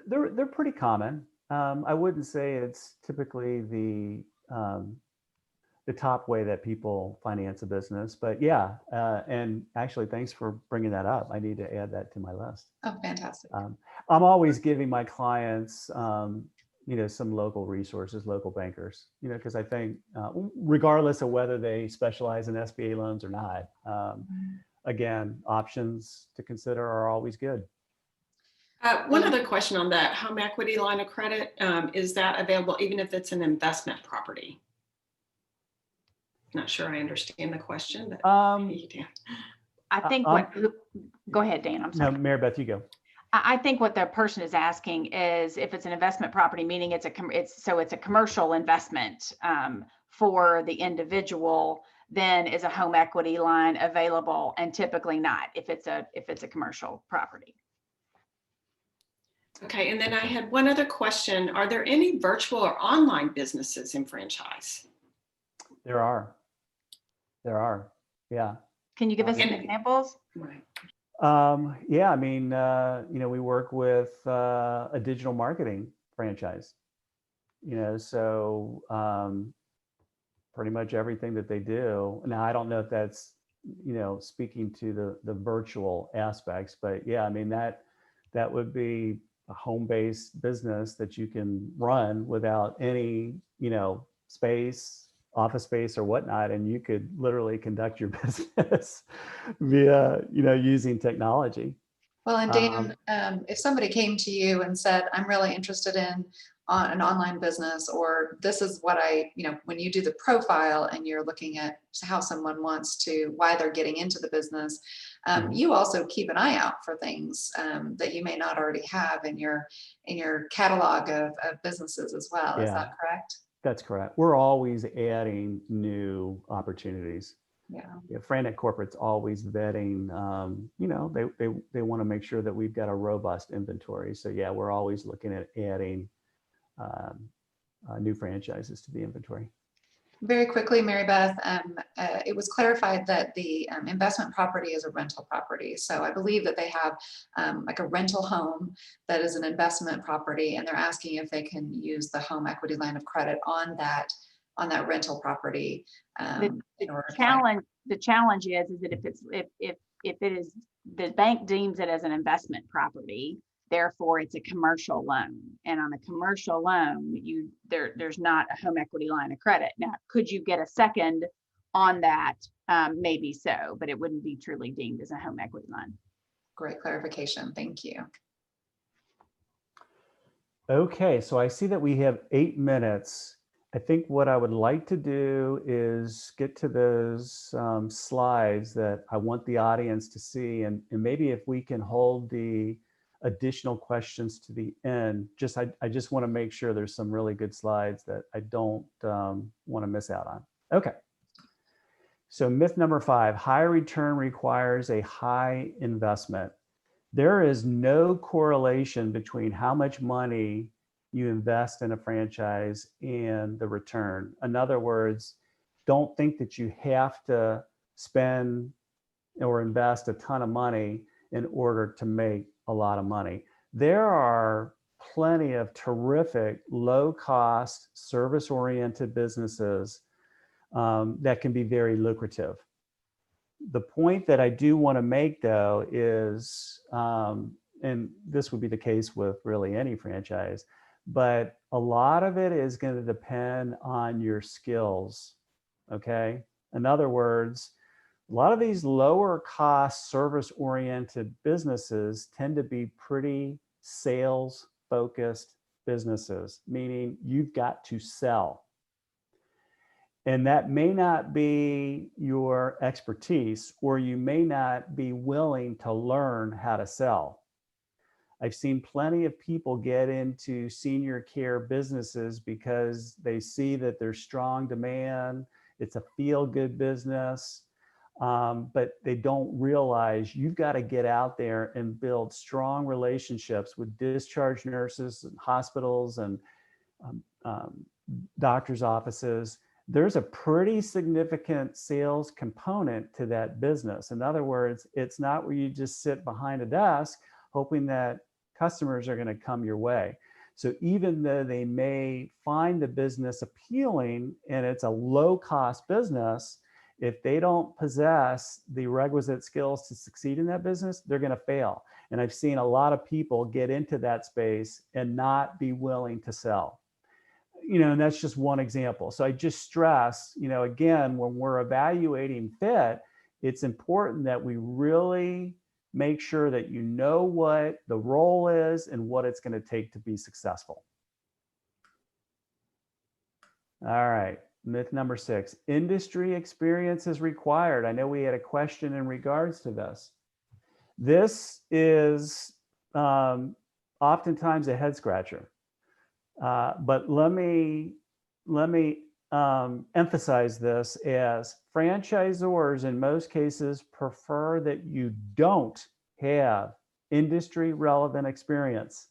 They're pretty common. I wouldn't say it's typically the top way that people finance a business, but yeah. And actually, thanks for bringing that up. I need to add that to my list. Oh, fantastic. I'm always giving my clients, some local resources, local bankers, because I think regardless of whether they specialize in SBA loans or not, again, options to consider are always good. One other question on that home equity line of credit, is that available even if it's an investment property? Not sure I understand the question, but you do. I think go ahead, Dan, I'm sorry. No, Mary Beth, you go. I think what the person is asking is if it's an investment property, meaning it's a commercial investment for the individual, then is a home equity line available, and typically not if it's a commercial property. Okay, and then I had one other question. Are there any virtual or online businesses in franchise? There are, yeah. Can you give us some examples? Right. Yeah, I mean, we work with a digital marketing franchise, so pretty much everything that they do. Now, I don't know if that's, speaking to the virtual aspects, but yeah, I mean, that would be a home-based business that you can run without any, office space or whatnot, and you could literally conduct your business via, using technology. Well, and Dan, if somebody came to you and said, I'm really interested in an online business, or this is what when you do the profile and you're looking at how someone why they're getting into the business, you also keep an eye out for things that you may not already have in your catalog of businesses as well. Yeah. Is that correct? That's correct. We're always adding new opportunities. Yeah. FranNet Corporate's always vetting, they want to make sure that we've got a robust inventory. So yeah, we're always looking at adding new franchises to the inventory. Very quickly, Mary Beth, it was clarified that the investment property is a rental property. So I believe that they have like a rental home that is an investment property, and they're asking if they can use the home equity line of credit on that rental property. In order The challenge is that if it is, the bank deems it as an investment property, therefore it's a commercial loan, and on a commercial loan there's not a home equity line of credit. Now, could you get a second on that? Maybe so, but it wouldn't be truly deemed as a home equity line. Great clarification, thank you. Okay, so I see that we have 8 minutes. I think what I would like to do is get to those slides that I want the audience to see, and maybe if we can hold the additional questions to the end. I just want to make sure there's some really good slides that I don't want to miss out on. Okay. So myth number 5, high return requires a high investment. There is no correlation between how much money you invest in a franchise and the return. In other words, don't think that you have to spend or invest a ton of money in order to make a lot of money. There are plenty of terrific low-cost service-oriented businesses that can be very lucrative. The point that I do want to make, though, is, and this would be the case with really any franchise, but a lot of it is going to depend on your skills, okay? In other words, a lot of these lower cost service oriented businesses tend to be pretty sales focused businesses, meaning you've got to sell. And that may not be your expertise, or you may not be willing to learn how to sell. I've seen plenty of people get into senior care businesses because they see that there's strong demand, it's a feel-good business, but they don't realize you've got to get out there and build strong relationships with discharge nurses and hospitals and doctors' offices. There's a pretty significant sales component to that business. In other words, it's not where you just sit behind a desk hoping that customers are going to come your way. So even though they may find the business appealing and it's a low-cost business, if they don't possess the requisite skills to succeed in that business, they're going to fail. And I've seen a lot of people get into that space and not be willing to sell. And that's just one example. So I just stress, again, when we're evaluating fit, it's important that we really make sure that you know what the role is and what it's going to take to be successful. All right, myth number 6, industry experience is required. I know we had a question in regards to this. This is oftentimes a head scratcher. But let me emphasize this as franchisors in most cases prefer that you don't have industry relevant experience.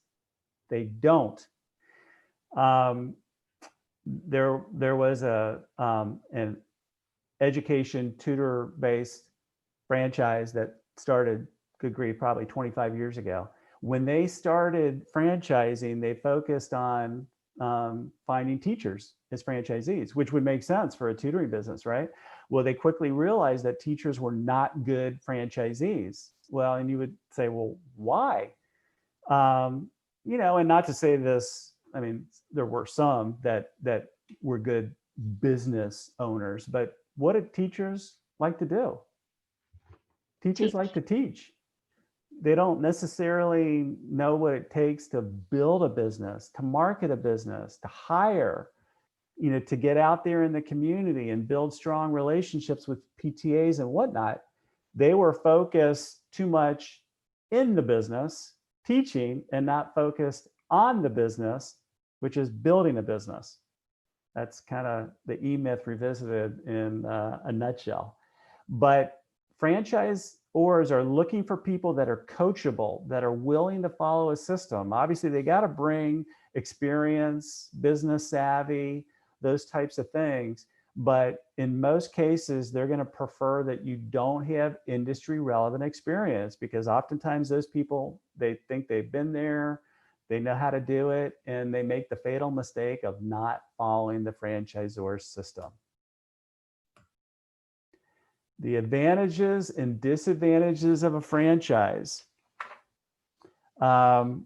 They don't. There was an education tutor based franchise that started, good grief, probably 25 years ago. When they started franchising, they focused on finding teachers as franchisees, which would make sense for a tutoring business, right? Well, they quickly realized that teachers were not good franchisees. Well, and you would say, well, why? And not to say this, I mean, there were some that were good business owners, but what did teachers like to do? Teachers like to teach. They don't necessarily know what it takes to build a business, to market a business, to hire, to get out there in the community and build strong relationships with PTAs and whatnot. They were focused too much in the business, teaching, and not focused on the business, which is building a business. That's kind of the E-myth revisited in a nutshell. But franchise franchisors are looking for people that are coachable, that are willing to follow a system. Obviously, they got to bring experience, business savvy, those types of things. But in most cases, they're going to prefer that you don't have industry relevant experience, because oftentimes those people, they think they've been there, they know how to do it, and they make the fatal mistake of not following the franchisor's system. The advantages and disadvantages of a franchise. And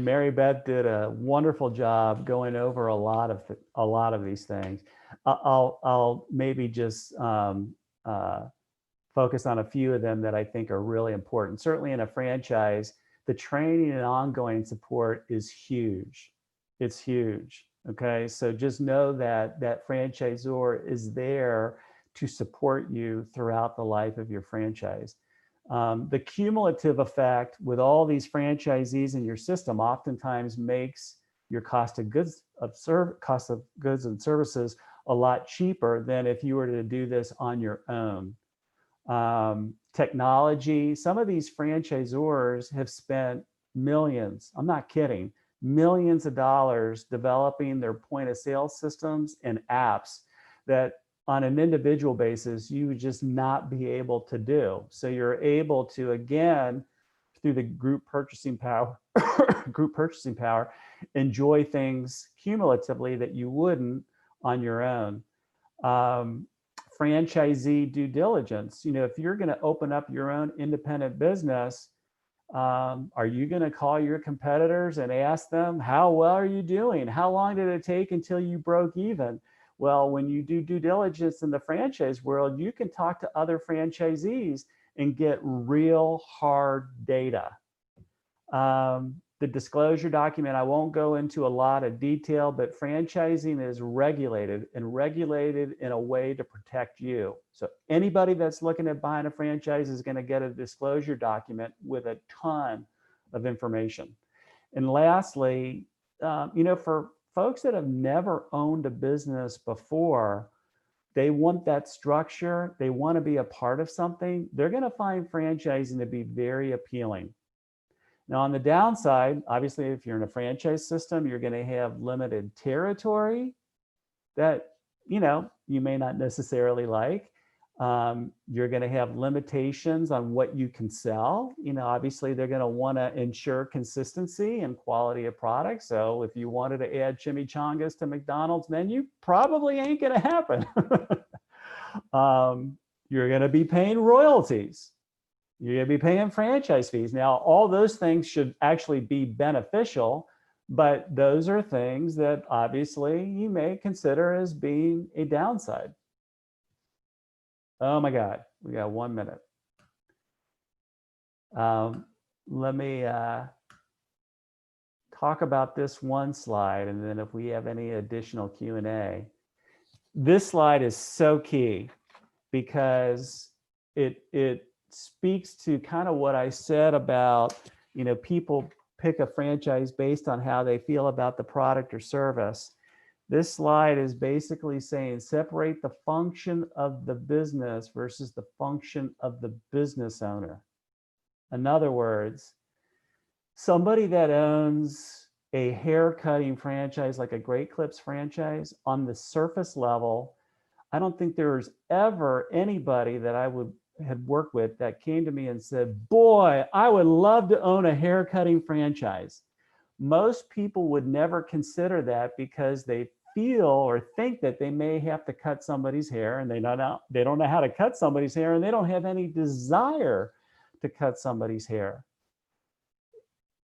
Mary Beth did a wonderful job going over a lot of these things. I'll maybe just focus on a few of them that I think are really important. Certainly in a franchise, the training and ongoing support is huge. It's huge. Okay, so just know that that franchisor is there to support you throughout the life of your franchise. The cumulative effect with all these franchisees in your system oftentimes makes your cost of goods and services a lot cheaper than if you were to do this on your own. Technology, some of these franchisors have spent millions, I'm not kidding, millions of dollars developing their point of sale systems and apps that on an individual basis, you would just not be able to do. So you're able to, again, through the group purchasing power, enjoy things cumulatively that you wouldn't on your own. Franchisee due diligence. You know, if you're going to open up your own independent business, are you going to call your competitors and ask them, how well are you doing? How long did it take until you broke even? Well, when you do due diligence in the franchise world, you can talk to other franchisees and get real hard data. The disclosure document, I won't go into a lot of detail, but franchising is regulated in a way to protect you. So anybody that's looking at buying a franchise is going to get a disclosure document with a ton of information. And lastly, you know, for folks that have never owned a business before, they want that structure, they want to be a part of something, they're going to find franchising to be very appealing. Now, on the downside, obviously, if you're in a franchise system, you're going to have limited territory that, you know, you may not necessarily like. You're going to have limitations on what you can sell. You know, obviously, they're going to want to ensure consistency and quality of product. So if you wanted to add chimichangas to McDonald's menu, probably ain't going to happen. You're going to be paying royalties. You're going to be paying franchise fees. Now, all those things should actually be beneficial, but those are things that obviously you may consider as being a downside. Oh my God, we got 1 minute. Let me talk about this one slide, and then if we have any additional Q&A. This slide is so key because it speaks to kind of what I said about, you know, people pick a franchise based on how they feel about the product or service. This slide is basically saying separate the function of the business versus the function of the business owner. In other words, somebody that owns a hair cutting franchise like a Great Clips franchise, on the surface level, I don't think there was ever anybody that I had worked with that came to me and said, boy, I would love to own a hair cutting franchise. Most people would never consider that because they feel or think that they may have to cut somebody's hair, and they don't know how to cut somebody's hair, and they don't have any desire to cut somebody's hair.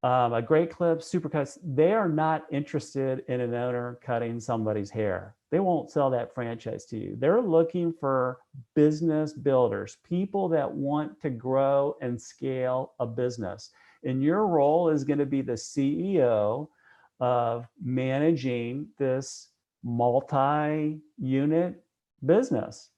A Great Clips, Supercuts, they are not interested in an owner cutting somebody's hair. They won't sell that franchise to you. They're looking for business builders, people that want to grow and scale a business. And your role is going to be the CEO of managing this multi-unit business.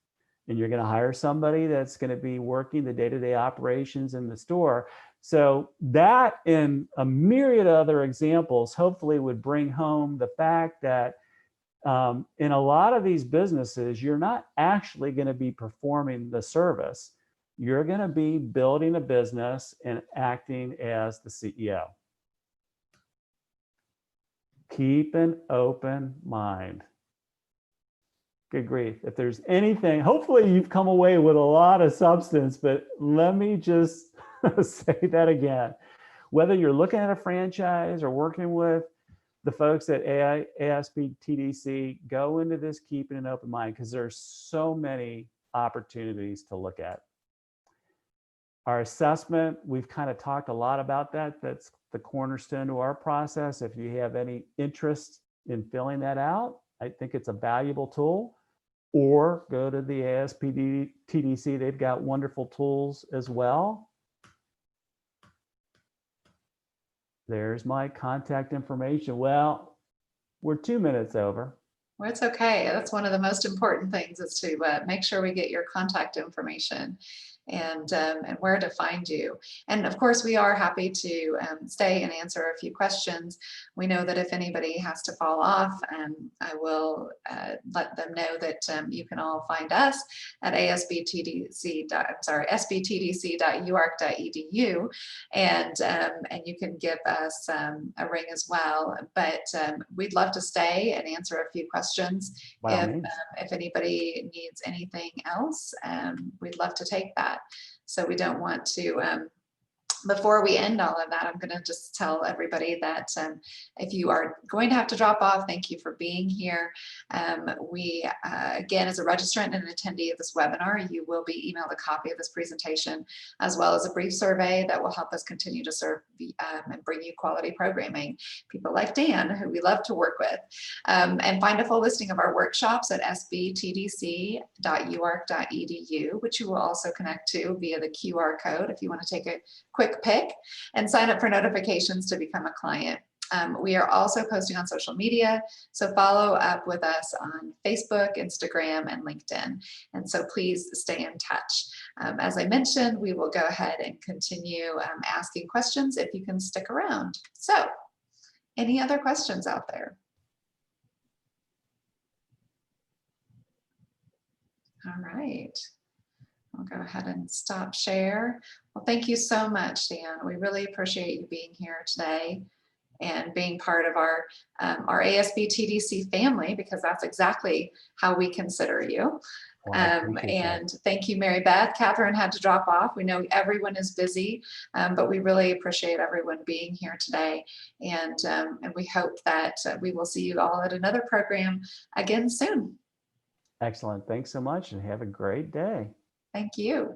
And you're going to hire somebody that's going to be working the day-to-day operations in the store. So that and a myriad of other examples hopefully would bring home the fact that in a lot of these businesses, you're not actually going to be performing the service. You're going to be building a business and acting as the CEO. Keep an open mind. Good grief. If there's anything, hopefully you've come away with a lot of substance, but let me just say that again. Whether you're looking at a franchise or working with the folks at ASP TDC, go into this keeping an open mind, because there's so many opportunities to look at. Our assessment, we've kind of talked a lot about that. That's the cornerstone to our process. If you have any interest in filling that out, I think it's a valuable tool. Or go to the ASPD TDC. They've got wonderful tools as well. There's my contact information. Well, we're 2 minutes over. Well, it's okay. That's one of the most important things, is to make sure we get your contact information and where to find you. And of course, we are happy to stay and answer a few questions. We know that if anybody has to fall off, I will let them know that you can all find us at sbtdc.uark.edu, and you can give us a ring as well. But we'd love to stay and answer a few questions. If anybody needs anything else, we'd love to take that. So we don't want to, before we end all of that, I'm going to just tell everybody that if you are going to have to drop off, thank you for being here. Again, as a registrant and an attendee of this webinar, you will be emailed a copy of this presentation, as well as a brief survey that will help us continue to serve and bring you quality programming, people like Dan, who we love to work with. And find a full listing of our workshops at sbtdc.uark.edu, which you will also connect to via the QR code if you want to take a quick pick and sign up for notifications to become a client. We are also posting on social media, so follow up with us on Facebook, Instagram, and LinkedIn. And so please stay in touch. As I mentioned, we will go ahead and continue asking questions if you can stick around. So, any other questions out there? All right. I'll go ahead and stop share. Well, thank you so much, Dan. We really appreciate you being here today and being part of our ASB TDC family, because that's exactly how we consider you. And thank you, Mary Beth. Catherine had to drop off. We know everyone is busy, but we really appreciate everyone being here today. And we hope that we will see you all at another program again soon. Excellent. Thanks so much, and have a great day. Thank you.